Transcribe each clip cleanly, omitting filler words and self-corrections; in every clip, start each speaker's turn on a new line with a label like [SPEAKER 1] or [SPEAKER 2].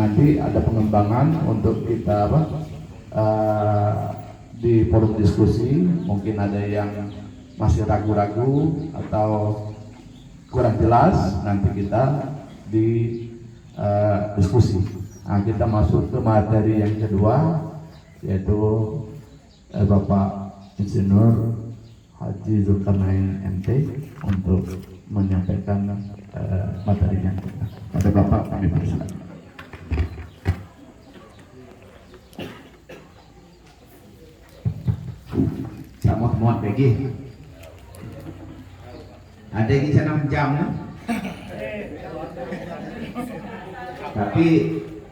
[SPEAKER 1] nanti ada pengembangan untuk kita di forum diskusi. Mungkin ada yang masih ragu-ragu atau kurang jelas, nanti kita di diskusi. Nah, kita masuk ke materi yang kedua, yaitu Bapak Insinyur Haji Zulkarnain MT untuk menyampaikan materinya. Pada Bapak kami persilakan.
[SPEAKER 2] Sama muat lagi. Ada yang bisa 6 jam, no? Tapi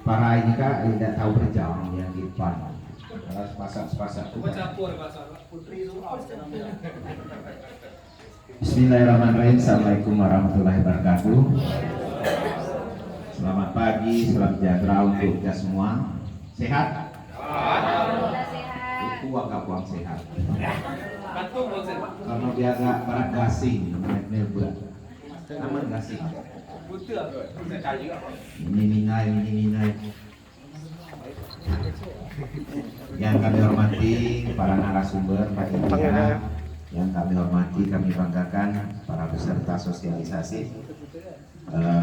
[SPEAKER 2] para ini kak tidak tahu berjam yang di depan. Kalau sepasak tuh. Bismillahirrahmanirrahim. Assalamualaikum warahmatullahi wabarakatuh. Selamat pagi, salam sejahtera untuk kita semua. Sehat? Agak buang sehat. Karena dia agak berat gasing, naik berat. Aman gasing. Ini minai. Yang kami hormati para narasumber panitia, yang kami hormati, kami banggakan para peserta sosialisasi.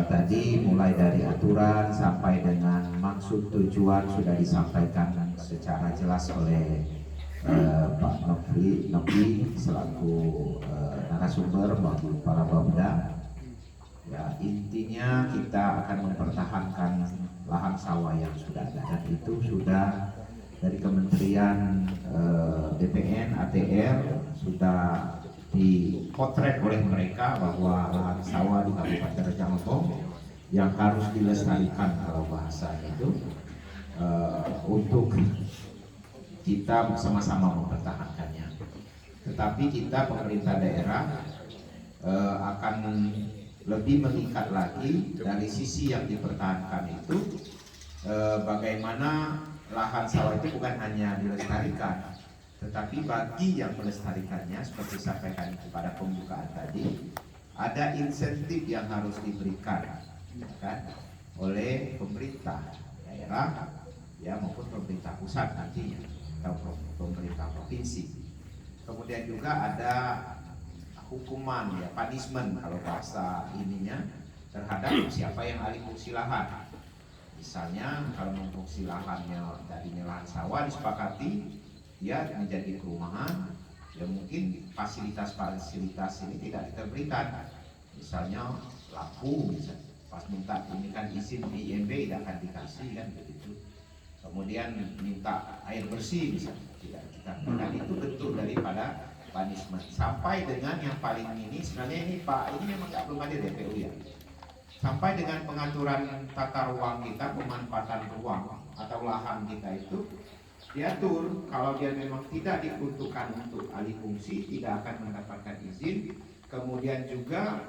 [SPEAKER 2] Tadi mulai dari aturan sampai dengan maksud tujuan sudah disampaikan secara jelas oleh Pak Novi selaku narasumber bagi para Bapeda. Ya, intinya kita akan mempertahankan lahan sawah yang sudah ada, dan itu sudah dari Kementerian BPN ATR sudah dipotret oleh mereka bahwa lahan sawah di Kabupaten Rejang Lebong yang harus dilestarikan kalau bahasanya itu untuk kita sama-sama mempertahankannya. Tetapi kita pemerintah daerah akan lebih meningkat lagi dari sisi yang dipertahankan itu, bagaimana lahan sawah itu bukan hanya dilestarikan, tetapi bagi yang melestarikannya seperti disampaikan pada pembukaan tadi, ada insentif yang harus diberikan kan, oleh pemerintah daerah ya maupun pemerintah pusat nantinya atau pemerintah provinsi. Kemudian juga ada hukuman ya, punishment kalau bahasa ininya, terhadap siapa yang alih fungsi lahan. Misalnya kalau memfungsi lahannya tadinya lahan sawah disepakati dia menjadi perumahan, ya mungkin fasilitas-fasilitas ini tidak diberikan. Misalnya lampu, misalnya pas minta ini kan izin IMB tidak akan dikasih kan begitu. Kemudian minta air bersih misalnya tidak kita, dan itu bentuk daripada punishment. Sampai dengan yang paling ini sebenarnya ini Pak, ini memang belum ada DPU ya. Sampai dengan pengaturan tata ruang kita, pemanfaatan ruang atau lahan kita itu diatur kalau dia memang tidak diperuntukkan untuk alih fungsi tidak akan mendapatkan izin. Kemudian juga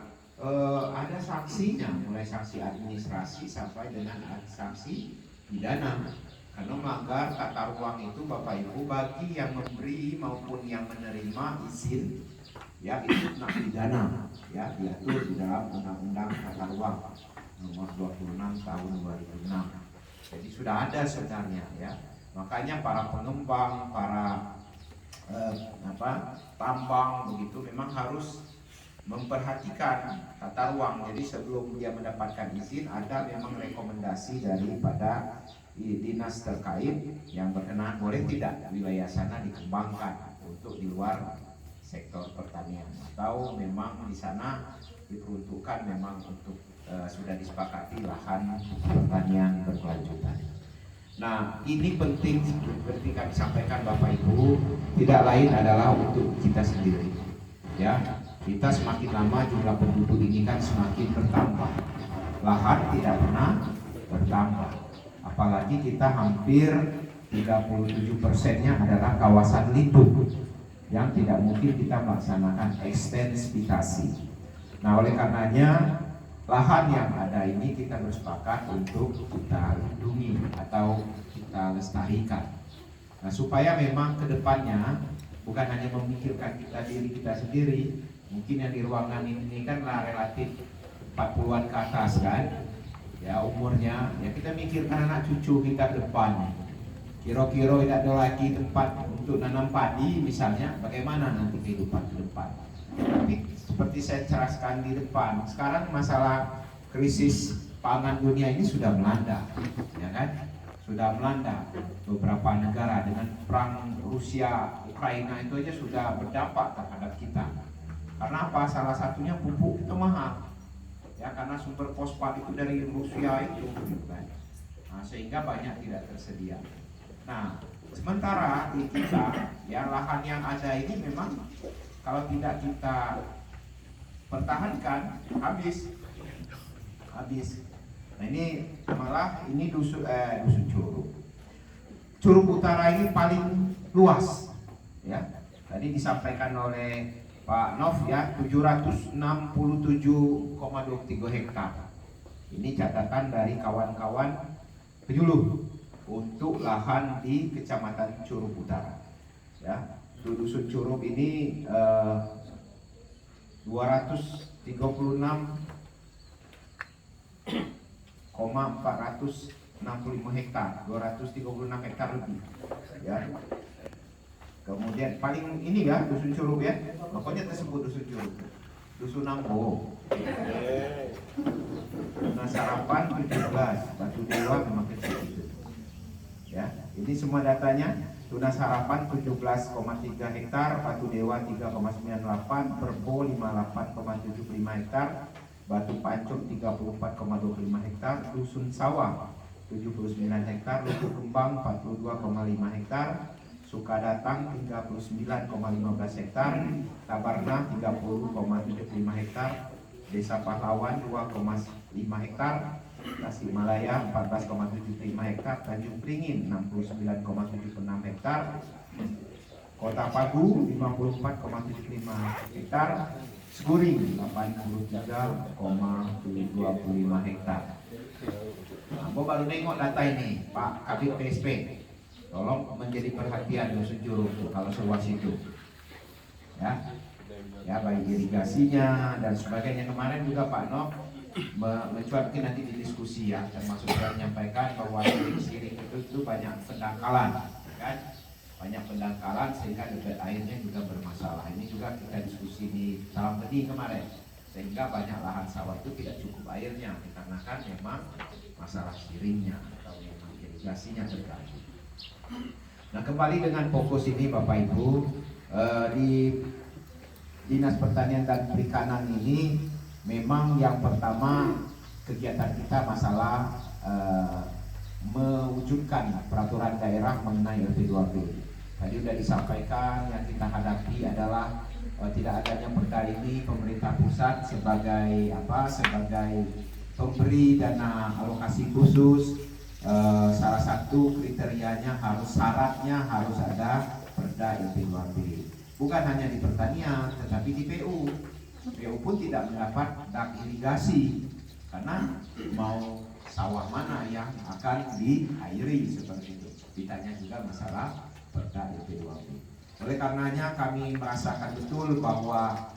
[SPEAKER 2] ada sanksinya, mulai sanksi administrasi sampai dengan sanksi pidana. Karena melanggar tata ruang itu Bapak Ibu, bagi yang memberi maupun yang menerima izin ya itu kena pidana ya, diatur di dalam Undang-Undang Tata Ruang nomor 26 tahun 2006. Jadi sudah ada sebenarnya ya. Makanya para pengembang, para tambang begitu memang harus memperhatikan tata ruang. Jadi sebelum dia mendapatkan izin ada memang rekomendasi daripada dinas terkait yang berkenaan boleh tidak wilayah sana dikembangkan untuk di luar sektor pertanian, atau memang di sana diperuntukkan memang untuk sudah disepakati lahan pertanian berkelanjutan. Nah, ini penting seperti kami sampaikan Bapak Ibu, tidak lain adalah untuk kita sendiri. Ya, kita semakin lama jumlah penduduk ini kan semakin bertambah, lahan tidak pernah bertambah. Apalagi kita hampir 37%-nya adalah kawasan lindung yang tidak mungkin kita melaksanakan ekstensifikasi. Nah, oleh karenanya lahan yang ada ini kita bersepakat untuk kita lindungi atau kita lestarikan. Nah, supaya memang kedepannya bukan hanya memikirkan diri kita sendiri. Mungkin yang di ruangan ini kan lah relatif 40-an ke atas kan. ya umurnya, ya kita mikirkan anak cucu kita ke depan. Kira-kira tidak ada lagi tempat untuk nanam padi misalnya, bagaimana nanti kehidupan ke depan. Tapi seperti saya ceraskan di depan, sekarang masalah krisis pangan dunia ini sudah melanda, ya kan? Sudah melanda beberapa negara dengan perang Rusia Ukraina itu aja sudah berdampak terhadap kita. Karena apa? Salah satunya pupuk itu mahal, ya karena sumber fosfat itu dari Rusia itu, kan? Nah, sehingga banyak tidak tersedia. Nah, sementara di kita, ya lahan yang ada ini memang kalau tidak kita pertahankan habis. Nah ini malah ini dusun Curug. Curug Utara ini paling luas, ya. Tadi disampaikan oleh Pak Nov ya 767,23 hektar. Ini catatan dari kawan-kawan penyuluh untuk lahan di Kecamatan Curug Utara. Ya, dusun Curug ini 236,465 hektar, 236 hektar lebih. Ya. Kemudian paling ini ya dusun Curug ya, pokoknya tersebut dusun Curug. Dusun Nampo. Nah Sarapan 17, Batu Dewa memang kecil itu. Ya, ini semua datanya. Tunas Harapan 17,3 hektar, Batu Dewa 3,98, Perbo 58,75 hektar, Batu Pancur 34,25 hektar, Dusun Sawah 79 hektar, Lubuk Kembang 42,5 hektar, Sukadatang 39,15 hektar, Tabarna 30,75 hektar, Desa Pahlawan 2,5 hektar, Tasikmalaya 14,75 hektar, Tanjung Pringin 69,76 hektar, Kota Pagu 54,75 hektar, Seguring 83,25 hektar. Nah, Bo baru nengok data ini, Pak Kabid PSP. Tolong menjadi perhatian dusun Curug kalau seluas itu. Ya. Ya, baik irigasinya dan sebagainya. Kemarin juga Pak Nok mencuatkan nanti di diskusi ya, termasuk saya menyampaikan bahwa siring itu banyak pendangkalan, kan? Banyak pendangkalan sehingga debit airnya juga bermasalah. Ini juga kita diskusi di Salam Bedi kemarin, sehingga banyak lahan sawah itu tidak cukup airnya dikarenakan memang masalah siringnya atau memang irigasinya terganggu. Nah kembali dengan fokus ini Bapak Ibu, di Dinas Pertanian dan Perikanan ini memang yang pertama kegiatan kita masalah mewujudkan peraturan daerah mengenai LP2B. Tadi sudah disampaikan yang kita hadapi adalah tidak adanya perda ini pemerintah pusat sebagai sebagai pemberi dana alokasi khusus. Salah satu kriterianya syaratnya harus ada perda LP2B. Bukan hanya di pertanian tetapi di PU. PU pun tidak mendapat dak irigasi karena mau sawah mana yang akan diairi seperti itu. Ditanya juga masalah perda LP2B. Oleh karenanya kami merasakan betul bahwa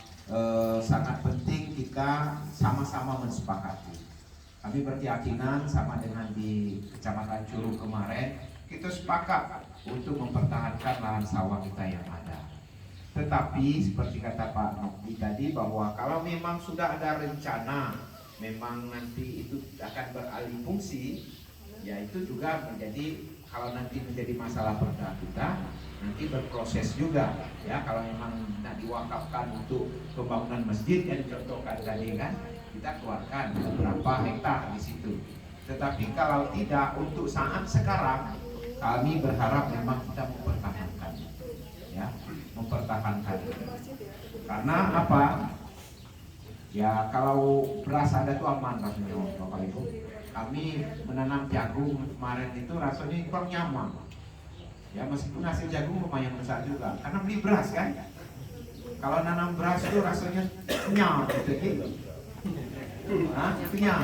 [SPEAKER 2] sangat penting kita sama-sama mensepakati. Kami berkeyakinan sama dengan di Kecamatan Curug kemarin, kita sepakat untuk mempertahankan lahan sawah kita yang ada. Tetapi seperti kata Pak Nokti tadi bahwa kalau memang sudah ada rencana memang nanti itu akan beralih fungsi, ya itu juga menjadi kalau nanti menjadi masalah perda kita nanti berproses juga ya. Kalau memang tidak diwakafkan untuk pembangunan masjid yang dicontohkan tadi kan, kita keluarkan beberapa hektar di situ. Tetapi kalau tidak untuk saat sekarang kami berharap memang kita mempertahankan ya, mempertahankan. Karena apa? Ya kalau beras ada tuh aman rasanya Bapak Ibu. Kami menanam jagung kemarin itu rasanya kurang nyaman. Ya meskipun hasil jagung lumayan besar juga, karena beli beras kan. Kalau nanam beras itu rasanya kenyal gitu. Kenyal.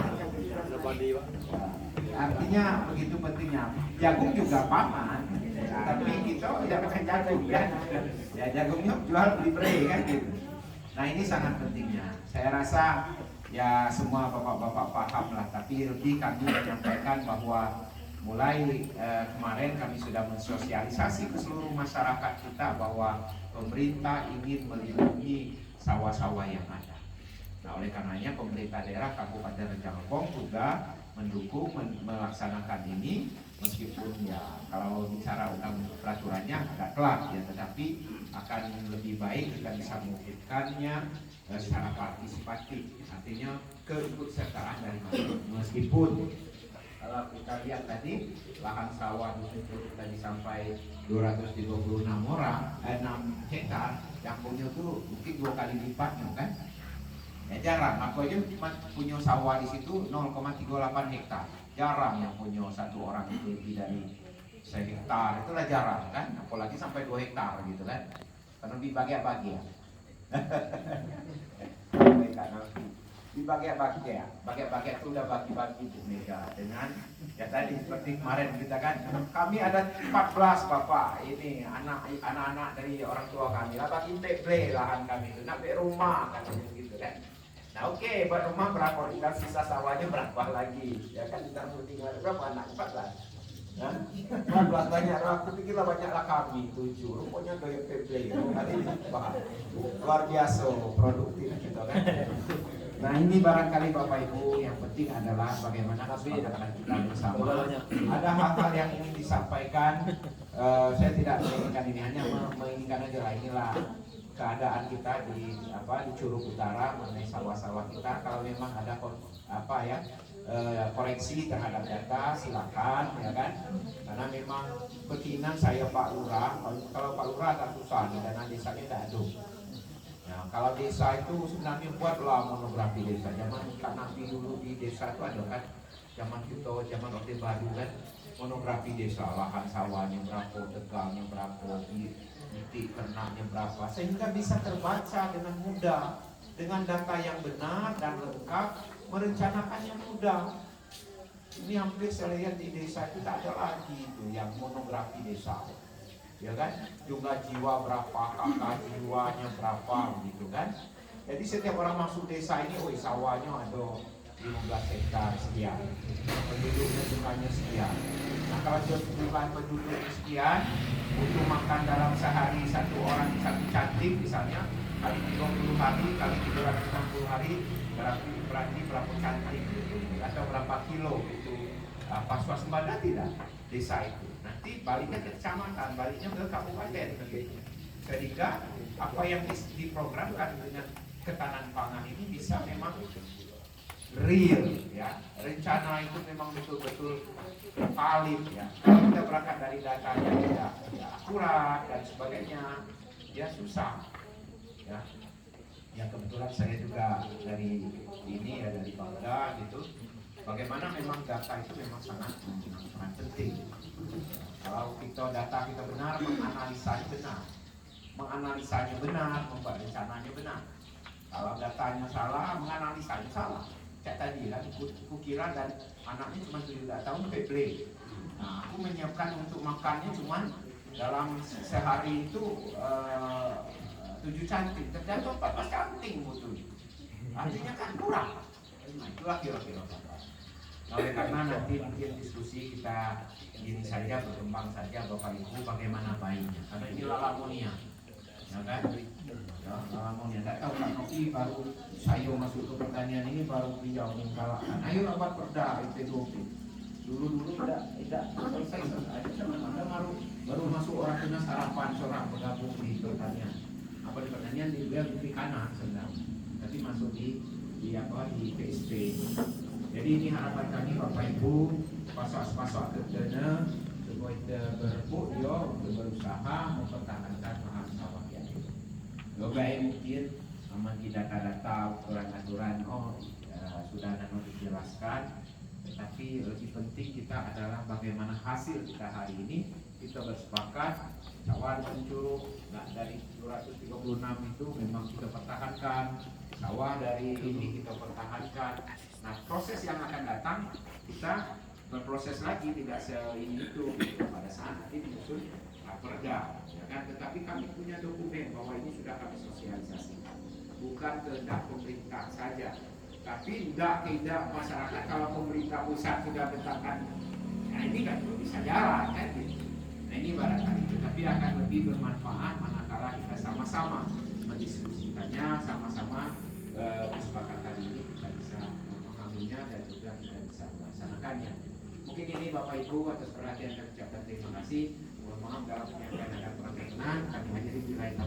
[SPEAKER 2] Artinya begitu pentingnya. Jagung juga paman, tapi kita tidak makan jagung kan. Ya jagungnya jual beli beli kan gitu. Nah ini sangat pentingnya. Saya rasa ya semua bapak-bapak paham lah, tapi lebih kami menyampaikan bahwa mulai kemarin kami sudah mensosialisasi ke seluruh masyarakat kita bahwa pemerintah ingin melindungi sawah-sawah yang ada. Nah, oleh karenanya pemerintah daerah Kabupaten Rejang Lebong juga mendukung melaksanakan ini, meskipun ya kalau bicara undang peraturannya agak telat ya, tetapi akan lebih baik kita bisa mewujudkannya secara partisipatif, artinya keikutsertaan dari masyarakat. Meskipun kalau kita lihat tadi lahan sawah di situ tadi sampai 236 orang, 6 hektar, yang punya tuh mungkin 2 kali lipatnya kan? Ya jarang. Aku aja cuma punya sawah di situ 0,38 hektar. Jarang yang punya satu orang itu lebih dari 1 hektar, itulah jarang kan? Apalagi sampai 2 hektar gitu kan? Karena dibagi-bagi ya. Dibagi-bagi ya, bagi-bagi itu udah bagi-bagi Bu Mega dengan ya tadi seperti kemarin kita kan, kami ada 14 bapak ini anak-anak dari orang tua kami lah bagi teple lahan kami itu nak rumah kan gitu kan. Nah oke, buat rumah berapa, tinggal sisa sawahnya berapa lagi ya kan, kita tinggal berapa anak 14. Nah, 14 banyak lah, aku pikirlah banyaklah kami 7, rupanya gaya teple kali ini luar biasa produktif gitu kan. Nah ini barangkali Bapak Ibu yang penting adalah bagaimana kesepakatan kita bersama. Ada hal-hal yang ingin disampaikan, saya tidak menginginkan ini, hanya menginginkan aja lah inilah keadaan kita di Curug Utara mengenai sawah-sawah kita. Kalau memang ada koreksi terhadap data silakan ya kan, karena memang keinginan saya Pak Lurah, kalau Pak Lurah agak susah di dana desanya tidak ada. Nah, kalau desa itu sebenarnya buatlah monografi desa. Zaman Kak Nabi dulu di desa itu ada kan, zaman Orde Baru kan, monografi desa, lahan sawahnya berapa, tegangnya berapa, titik ternaknya berapa, sehingga bisa terbaca dengan mudah, dengan data yang benar dan lengkap, merencanakannya mudah. Ini hampir saya lihat di desa itu tak ada lagi itu yang monografi desa. Ya kan, jumlah jiwa berapa, kakak jiwanya berapa gitu kan. Jadi setiap orang masuk desa ini, oh sawahnya ada 15 hektar sekian, penduduknya jumlahnya sekian. Nah kalau jumlah penduduknya sekian, butuh makan dalam sehari satu orang satu cantik misalnya, kali 30 hari, kali 360 hari, berarti berapa cantik gitu, atau berapa kilo itu swasembada tidak desa itu. Nanti baliknya ke kecamatan, baliknya ke kabupaten begitu. Sehingga apa yang diprogramkan dengan ketahanan pangan ini bisa memang real ya. Rencana itu memang betul-betul valid ya. Kalau kita berangkat dari datanya tidak akurat dan sebagainya, ya susah. Ya. Yang kebetulan saya juga dari ini ya, dari Bangda gitu. Bagaimana memang data itu memang sangat penting. Kalau data kita benar, menganalisanya benar, membuat rencananya benar. Kalau datanya salah, menganalisanya salah. Kayak tadi lah, kukira dan anaknya cuma 7 tahun peble. Nah, aku menyiapkan untuk makannya cuma dalam sehari itu 7 cantik, ternyata 14 cantik butuh. Artinya kan kurang. Nah, itulah kira-kira. Nah, oleh karena nanti mungkin diskusi kita ini saja berkembang saja Bapak Ibu bagaimana baiknya, karena ini lalamonia, ya kan? Ya, lalamonia. Tidak tahu Pak Noki baru saya masuk ke pertanian ini baru beliau menggalakkan, ayo rapat perda IP20. Dulu tidak selesai. Ada baru masuk orang kena sarapan seorang bergabung di pertanian. Apa di pertanian di kanan sebenarnya, tapi masuk di PSP. Jadi ini harapan kami Bapak Ibu, pasok kedana supaya berebut dia untuk berusaha mempertahankan lahan sawah yang itu. Baik mungkin di data-data aturan-aturan sudah Nano dijelaskan, tetapi lebih penting kita adalah bagaimana hasil kita hari ini kita bersepakat sawah Curug dari 236 itu memang kita pertahankan, sawah dari ini kita pertahankan. Nah, proses yang akan datang kita berproses lagi, tidak ini itu pada saat nanti menyusun perda, ya kan? Tetapi kami punya dokumen bahwa ini sudah kami sosialisasikan, bukan kehendak pemerintah saja,
[SPEAKER 3] Tapi tidak masyarakat kalau pemerintah pusat sudah tetapkan, nah ini kan bisa jalan kan gitu. Nah ini barangkali itu, tapi akan lebih bermanfaat manakala kita sama-sama mendiskusikannya, sama-sama kesepakatan ini kita bisa memahaminya dan juga kita bisa melaksanakannya. Mungkin ini Bapak Ibu atas perhatian dan ucapan terima kasih. Mohon maaf kalau ada kurang berkenan, kami hanya di wilayah